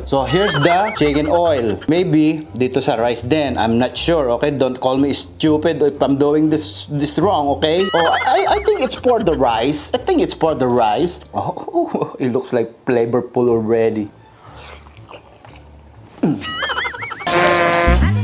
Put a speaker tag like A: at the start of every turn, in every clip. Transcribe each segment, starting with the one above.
A: So here's the chicken oil. Maybe dito sa rice din. I'm not sure, okay? Don't call me stupid if I'm doing this wrong, okay? Oh, I think it's for the rice. I think it's for the rice. Oh, it looks like flavorful already.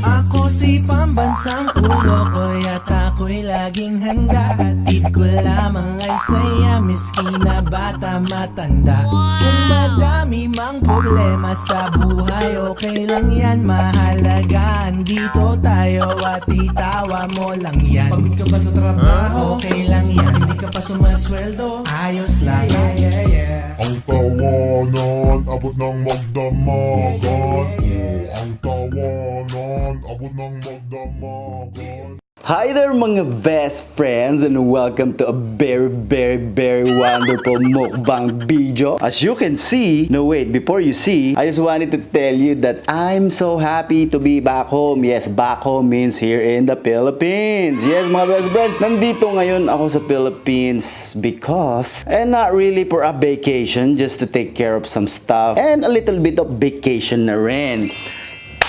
B: Ako si pambansang pulo ko at ako'y laging handa. Hatid ko lamang ay saya, miski na bata matanda. Kung madami mang problema sa buhay, okay lang yan, mahalaga. Andito tayo at itawa mo lang yan. Pagod ka ba sa trabaho? Okay lang yan. Hindi ka pa sumasweldo? Ayos lang.
C: Ang tawanan, abot ng magdamagan. Ang tawanan, abot ng magdamagan.
A: Hi there mga best friends and welcome to a very wonderful mukbang video. As you can see, no wait, before you see, I just wanted to tell you that I'm so happy to be back home. Yes, back home means here in the Philippines. Yes mga best friends, nandito ngayon ako sa Philippines because, and not really for a vacation, just to take care of some stuff and a little bit of vacation na rin.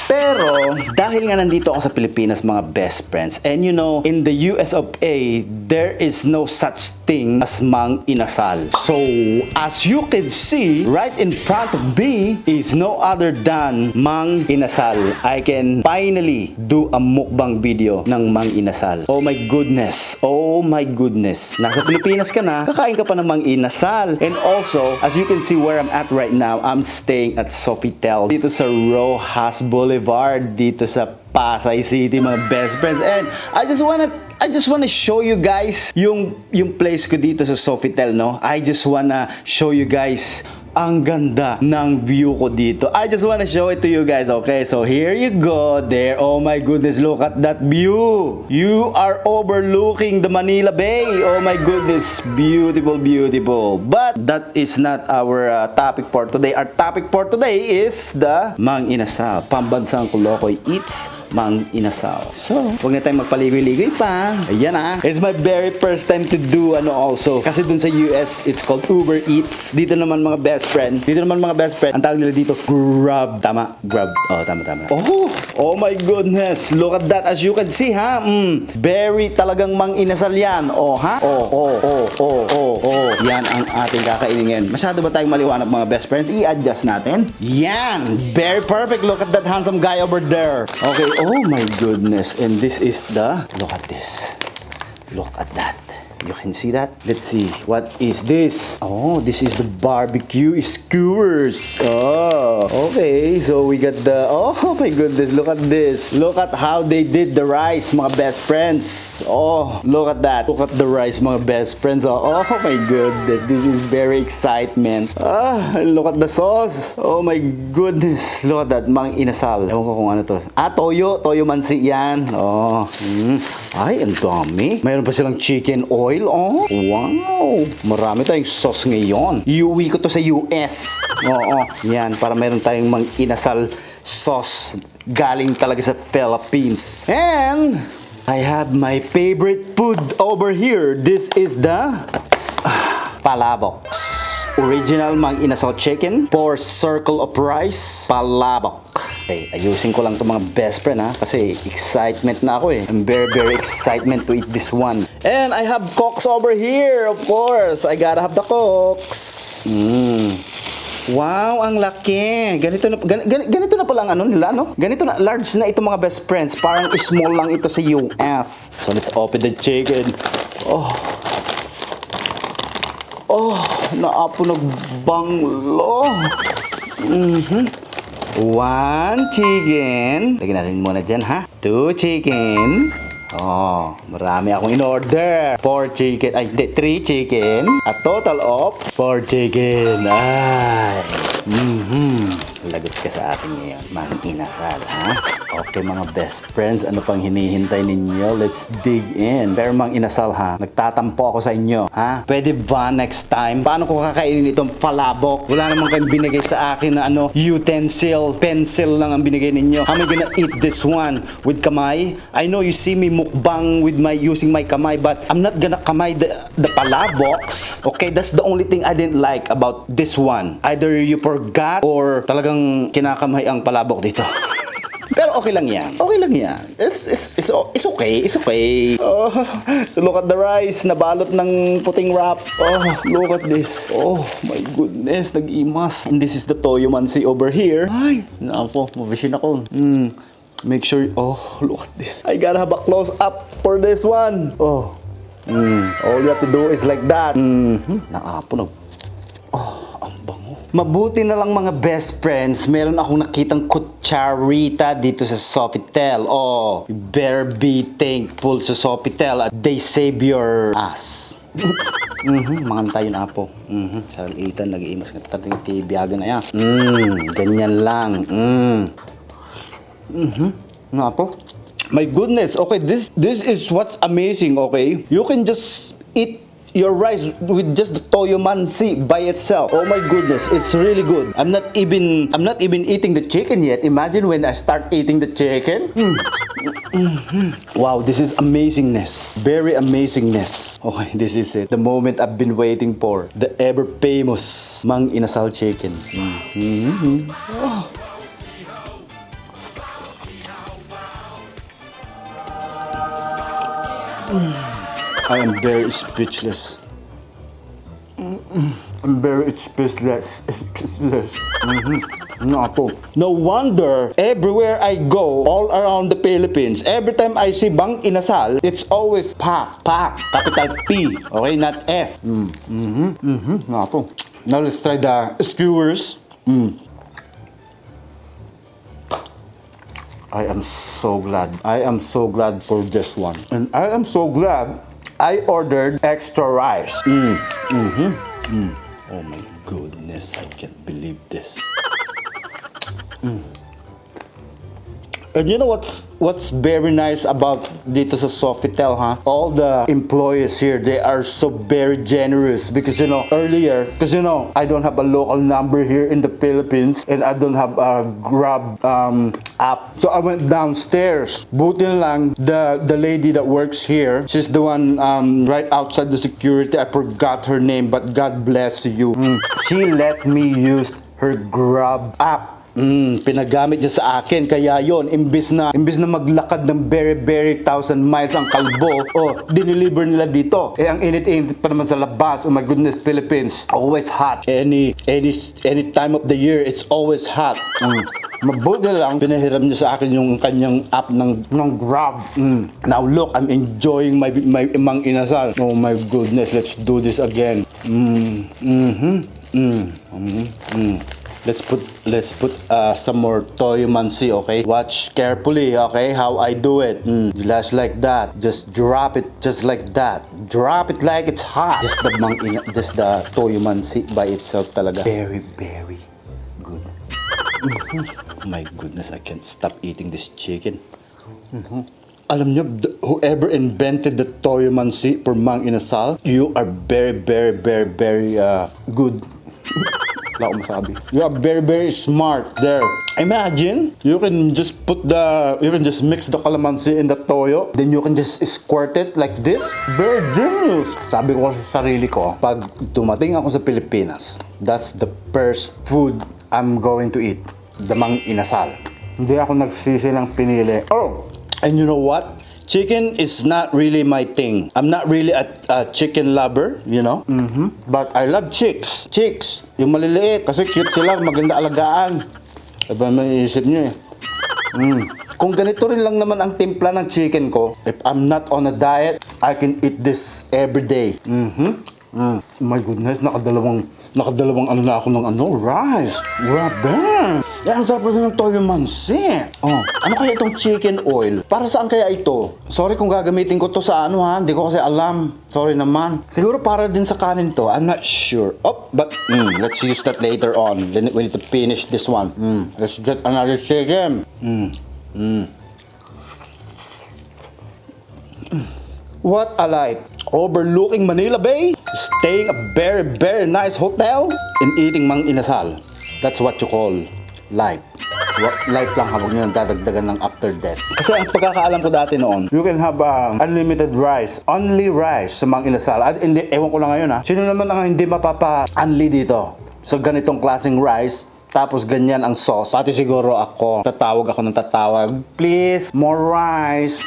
A: Pero, dahil nga nandito ako sa Pilipinas mga best friends, and you know, in the US of A, there is no such thing as mang inasal. So, as you can see, right in front of me is no other than mang inasal. I can finally do a mukbang video ng mang inasal. Oh my goodness. Oh my goodness. Nasa Pilipinas ka na, kakain ka pa ng mang inasal. And also, as you can see where I'm at right now, I'm staying at Sofitel dito sa Rojas Boulevard dito sa Pasay City mga best friends. And I just wanna show you guys yung place ko dito sa Sofitel, no? I just wanna show you guys ang ganda ng view ko dito. I just wanna show it to you guys, okay? So here you go there. Oh my goodness, look at that view. You are overlooking the Manila Bay. Oh my goodness, beautiful, beautiful. But that is not our topic for today. Our topic for today is the mang inasal. Pambansang Kolokoy eats mang inasal. So, huwag na tayong magpaligoy-ligoy pa. Ayan ah. It's my very first time to do also. Kasi dun sa US, it's called Uber Eats. Dito naman mga best friend. Ang tawag nila dito, Grab. Tama? Grab. Oh, tama. Oh my goodness. Look at that. As you can see, ha? Very talagang mang inasal yan. Oh, ha? Oh. Yan ang ating kakainin ngayon. Masyado ba tayong maliwanag mga best friends? I-adjust natin. Yan. Very perfect. Look at that handsome guy over there. Okay. Oh my goodness. And this is the... Look at this. Look at that. You can see that? Let's see. What is this? Oh, this is the barbecue skewers. Oh, okay. So we got the... Oh my goodness. Look at this. Look at how they did the rice, mga best friends. Oh, look at that. Look at the rice, mga best friends. Oh my goodness. This is very excitement. Look at the sauce. Oh my goodness. Look at that. Mang inasal. Ewan ko kung ano to. Toyo. Toyo mansi yan. Oh. Ay, ang dami. Mayroon pa silang chicken oil. Oh, wow. Marami tayong sauce ngayon. Iuwi ko to sa US. Oo, yan. Para meron tayong mang inasal sauce galing talaga sa Philippines. And I have my favorite food over here. This is the palabok. Original mang inasal chicken for circle of rice. Palabok. Okay, ayusin ko lang to mga best friend ha, kasi excitement na ako eh. I'm very excitement to eat this one. And I have cokes over here, of course. I gotta have the cokes. Wow, ang laki. Ganito na pala ang ano nila, no? Ganito na, large na ito mga best friends. Parang small lang ito sa US. So let's open the chicken. Oh, naapo nagbanglo. One chicken. Lagyan natin muna dyan, ha? 2 chicken. Oh, marami akong in-order. 4 chicken. Ay, hindi, 3 chicken. A total of 4 chicken. Ay. Lagot ka sa akin ngayon. Mang inasal, ha? Okay, mga best friends. Ano pang hinihintay ninyo? Let's dig in. Pero mang inasal, ha? Nagtatampo ako sa inyo, ha? Pwede ba next time? Paano ko kakainin itong palabok? Wala namang kayong binigay sa akin na utensil, pencil lang ang binigay ninyo. How am I gonna eat this one? With kamay? I know you see me mukbang with using my kamay, but I'm not gonna kamay the palaboks. Okay, that's the only thing I didn't like about this one. Either you forgot or talagang kinakamay ang palabok dito. Pero okay lang yan. Okay lang yan. It's okay. It's okay. Oh, so look at the rice. Nabalot ng puting wrap. Oh, look at this. Oh, my goodness. Nag-imas. And this is the toyo mansi over here. Ay, napo. Mavision ako. Make sure. Oh, look at this. I gotta have a close up for this one. Oh. All you have to do is like that. Naapo. Oh, ang bango. Mabuti na lang mga best friends, meron akong nakitang kutsarita dito sa Sofitel. Oh, you better be thankful sa Sofitel at they save your ass. Mga tayo na po. Sarang itan, nag-iimas nga tating tibiyagan na yan. Ganyan lang. Nga po. My goodness, okay, this is what's amazing, okay? You can just eat your rice with just the toyo mansi by itself. Oh my goodness, it's really good. I'm not even eating the chicken yet. Imagine when I start eating the chicken. Wow, this is amazingness. Very amazingness. Okay, this is it. The moment I've been waiting for. The ever famous Mang Inasal chicken. Oh. I am very speechless. I'm very speechless. No wonder everywhere I go, all around the Philippines, every time I see Mang Inasal, it's always pak, capital P, okay, not F. Now let's try the skewers. I am so glad. I am so glad for this one. And I am so glad I ordered extra rice. Oh my goodness, I can't believe this. And you know what's very nice about dito sa Sofitel, huh? All the employees here, they are so very generous because earlier, because I don't have a local number here in the Philippines and I don't have a Grab app. So I went downstairs. Buti na lang the lady that works here, she's the one right outside the security. I forgot her name, but God bless you. She let me use her Grab app. Pinagamit niya sa akin, kaya yon imbis na maglakad ng very 1,000 miles ang kalbo, dineliver nila dito. Ang init-init pa naman sa labas. Oh my goodness, Philippines, always hot. Any time of the year, it's always hot. Mabuti lang, pinahiram niya sa akin yung kanyang app ng Grab. Now look, I'm enjoying my Mang Inasal. Oh my goodness, let's do this again. Let's put some more toyo mansi, okay? Watch carefully, okay? How I do it. Just like that. Just drop it just like that. Drop it like it's hot. Just the toyo mansi by itself talaga. Very good. My goodness, I can't stop eating this chicken. Alam niyo, whoever invented the toyo mansi for Mang Inasal, you are very good. Wala akong masabi. You are very smart there. Imagine, you can just mix the calamansi in the toyo, then you can just squirt it like this. Very genius. Sabi ko sa sarili ko, pag dumating ako sa Pilipinas, that's the first food I'm going to eat. The Mang Inasal. Hindi ako nagsisi ng pinili. Oh, and you know what? Chicken is not really my thing. I'm not really a chicken lover, But I love chicks. Chicks, yung maliliit. Kasi cute sila, maganda alagaan. Diba maiisip nyo Kung ganito rin lang naman ang timpla ng chicken ko, if I'm not on a diet, I can eat this every day. My goodness, nakadalawang na ako ng rice. Grabe. Yan, ang sarap ng toyo mansi. Ano kaya itong chicken oil? Para saan kaya ito? Sorry kung gagamitin ko to sa hindi ko kasi alam. Sorry naman. Siguro para din sa kanin to. I'm not sure. But let's use that later on. Then we need to finish this one. Let's get another chicken. What a life. Overlooking Manila Bay, staying a very nice hotel, and eating Mang Inasal. That's what you call life. Life lang ha, huwag nyo nang dadagdagan ng after death. Kasi ang pagkakaalam ko dati noon, you can have unlimited rice. Only rice sa Mang Inasal. At hindi, ewan ko lang ngayon ha. Sino naman ang hindi mapapa-unli dito? So ganitong klaseng rice, tapos ganyan ang sauce. Pati siguro ako, tatawag ako ng tatawag. Please, more rice.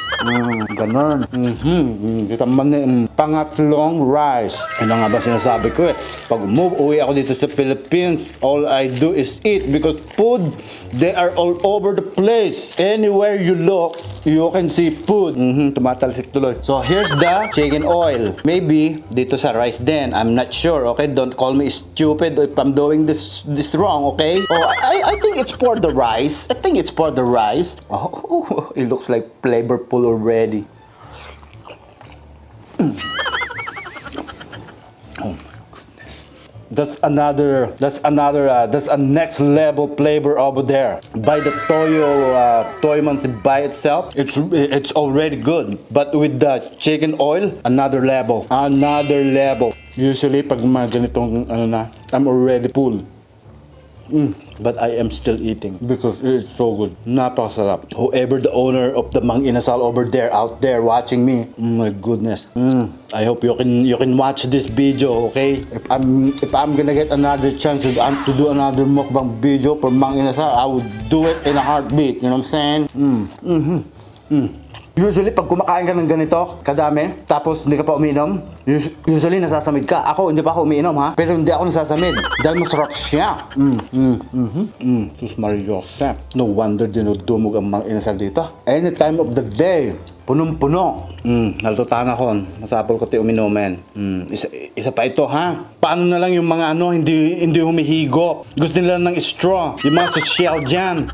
A: Ganun. Kita man pangatlong rice. Ano nga ba sinasabi ko eh? Pag uwi ako dito sa Philippines, all I do is eat because food, they are all over the place. Anywhere you look, you can see food. Tumatalsik tuloy. So here's the chicken oil. Maybe dito sa rice din. I'm not sure, okay? Don't call me stupid if I'm doing this wrong, okay? Oh, I think it's for the rice. I think it's for the rice. Oh, it looks like flavorful already. Oh my goodness. That's a next level flavor over there. By the toyo mansi by itself, it's already good. But with the chicken oil, another level. Another level. Usually pag mga ganitong I'm already full. But I am still eating because it's so good. Napakasarap. Whoever the owner of the Mang Inasal over there, out there watching me, oh my goodness. I hope you can watch this video, okay? If I'm gonna get another chance to do another mukbang video for Mang Inasal, I would do it in a heartbeat. You know what I'm saying? Usually, pag kumakain ka ng ganito, kadami, tapos hindi ka pa umiinom, usually nasasamid ka. Ako, hindi pa ako umiinom ha, pero hindi ako nasasamid. Dahil masarap siya. Sus Maria Joseph. No wonder dinudumog ang Mang Inasal dito. Any time of the day, punong-puno. Naltutaan ako. Masapol ko ti uminumen. Isa pa ito ha. Paano na lang yung mga hindi humihigo. Gusto nila ng straw. Yung mga social dyan.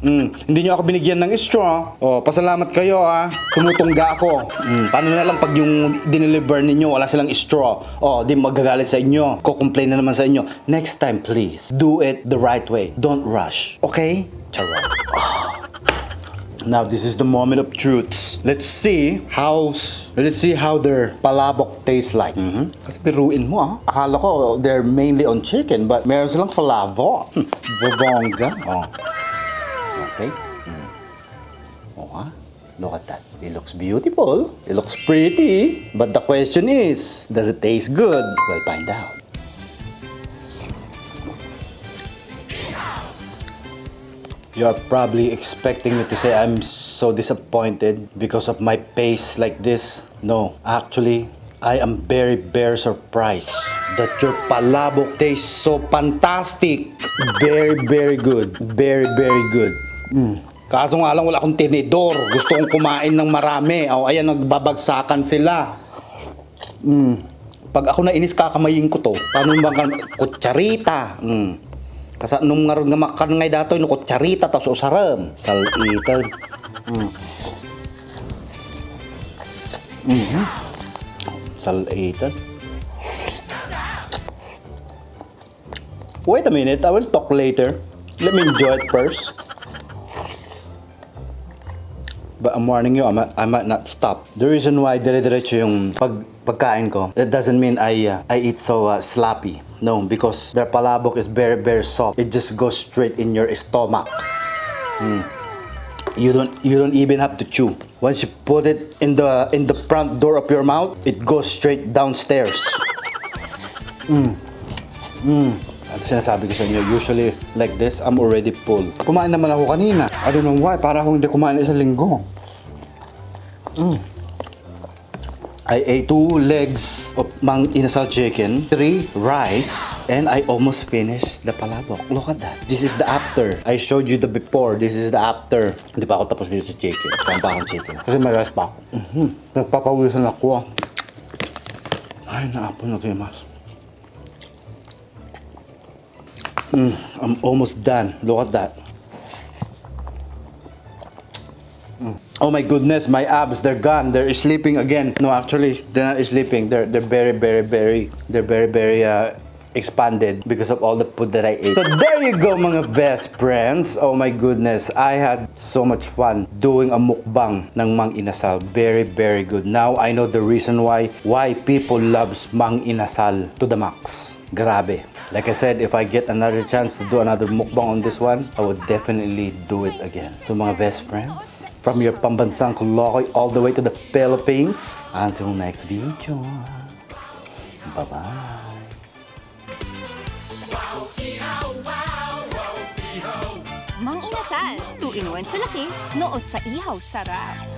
A: Hindi nyo ako binigyan ng straw. Oh, pasalamat kayo ha. Tumutungga ako. Paano na lang pag yung dineliver ninyo wala silang straw. Oh, di magagalit sa inyo. Ko-complain na naman sa inyo. Next time please, do it the right way. Don't rush. Okay? Charot. Now this is the moment of truths. Let's see how their palabok tastes like. Kasi biruin mo Akala ko they're mainly on chicken but meron silang palabok. Bobongga. Oh. Okay. Look at that. It looks beautiful. It looks pretty. But the question is, does it taste good? We'll find out. You're probably expecting me to say I'm so disappointed because of my face like this. No, actually, I am very, very surprised that your palabok tastes so fantastic. Very, very good. Very, very good. Kaso nga lang wala akong tinidor. Gusto kong kumain ng marami. O, ayan, nagbabagsakan sila. Pag ako nainis, kakamayin ko to. Paano bang kutsarita? Kasi nung nga makan ngay datoy no kutsarita tapos usaran. Salitan. Salitan. Wait a minute, I will talk later. Let me enjoy it first. But I'm warning you, I might not stop. The reason why dire-diretso yung pagkain ko, that doesn't mean I eat so sloppy. No, because their palabok is very, very soft. It just goes straight in your stomach. You don't even have to chew. Once you put it in the front door of your mouth, it goes straight downstairs. At sinasabi ko sa inyo, usually like this, I'm already full. Kumain naman ako kanina. I don't know why, para akong hindi kumain isang linggo. I ate 2 legs of Mang Inasal chicken, 3 rice, and I almost finished the palabok. Look at that. This is the after. I showed you the before. This is the after. Hindi pa ako tapos dito sa chicken. Saan pa akong chicken? Kasi may rice pa ako. Nagpapawisan ako. Ay, naapo na kayo, mas. I'm almost done. Look at that. Oh my goodness, my abs, they're gone. They're sleeping again. No, actually, they're not sleeping. They're very expanded because of all the food that I ate. So there you go, mga best friends. Oh my goodness, I had so much fun doing a mukbang ng Mang Inasal. Very, very good. Now I know the reason why people loves Mang Inasal to the max. Grabe. Like I said, if I get another chance to do another mukbang on this one, I would definitely do it again. So mga best friends, from your pambansang Kolokoy all the way to the Philippines, until next video, bye-bye.
D: Mang Inasal, 2-in-1 sa laki, nood sa ihaw sarap.